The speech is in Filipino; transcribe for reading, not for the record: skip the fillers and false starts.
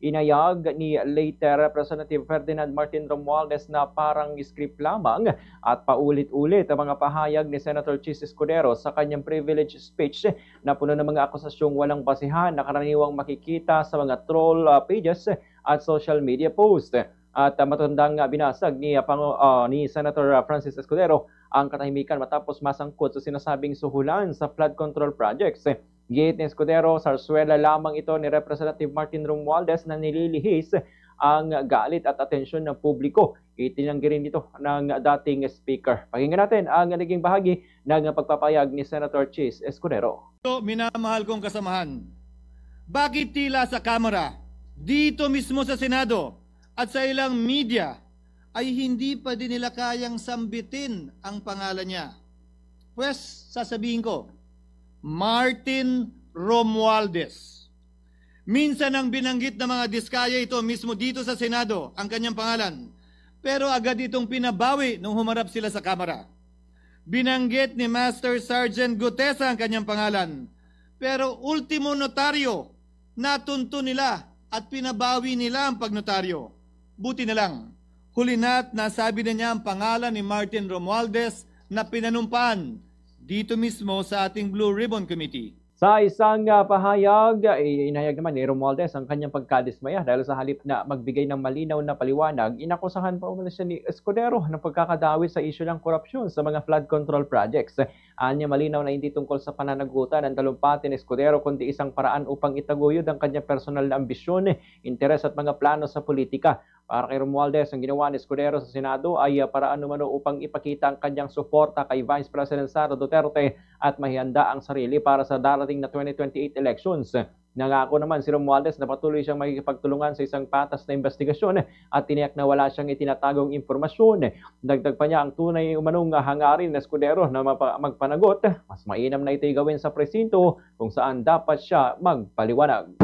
Inayag ni late Representative Ferdinand Martin Romualdez na parang script lamang at paulit-ulit ang mga pahayag ni Senator Chis Escudero sa kanyang privilege speech na puno ng mga akusasyong walang basihan na karaniwang makikita sa mga troll pages at social media post. At matandang binasag ni Senator Francis Escudero ang katahimikan matapos masangkot sa sinasabing suhulan sa flood control projects. Giit ni Escudero, sarsuela lamang ito ni Representative Martin Romualdez na nililihis ang galit at atensyon ng publiko. Itinanggi rin ito ng dating speaker. Pakinggan natin ang naging bahagi ng pagpapayag ni Senator Chis Escudero. Minamahal kong kasamahan, bakit tila sa Kamara, dito mismo sa Senado at sa ilang media ay hindi pa din nila kayang sambitin ang pangalan niya? Pues, sasabihin ko, Martin Romualdez. Minsan ang binanggit ng mga diskaya ito mismo dito sa Senado ang kanyang pangalan. Pero agad itong pinabawi nung humarap sila sa Kamara. Binanggit ni Master Sergeant Gutesa ang kanyang pangalan. Pero ultimo notaryo, natunto nila at pinabawi nila ang pagnotaryo. Buti na lang, huli na't nasabi na niya ang pangalan ni Martin Romualdez na pinanumpaan dito mismo sa ating Blue Ribbon Committee. Sa isang pahayag, inahayag naman ni Romualdez ang kanyang pagkadismaya dahil sa halip na magbigay ng malinaw na paliwanag, inakusahan pa umano siya ni Escudero ng pagkakadawi sa isyu ng korupsyon sa mga flood control projects. Anya malinaw na hindi tungkol sa pananagutan ng talumpati ni Escudero kundi isang paraan upang itaguyod ang kanyang personal na ambisyon, interes at mga plano sa politika. Para kay Romualdez, ang ginawa ni Escudero sa Senado ay paraan umano upang ipakita ang kanyang suporta kay Vice President Sara Duterte at mahihanda ang sarili para sa darating na 2028 elections. Nangako naman si Romualdez na patuloy siyang makikipagtulungan sa isang patas na investigasyon at tiniyak na wala siyang itinatagong impormasyon. Dagdag pa niya ang tunay umanong hangarin na Escudero na magpanagot. Mas mainam na ito'y gawin sa presinto kung saan dapat siya magpaliwanag.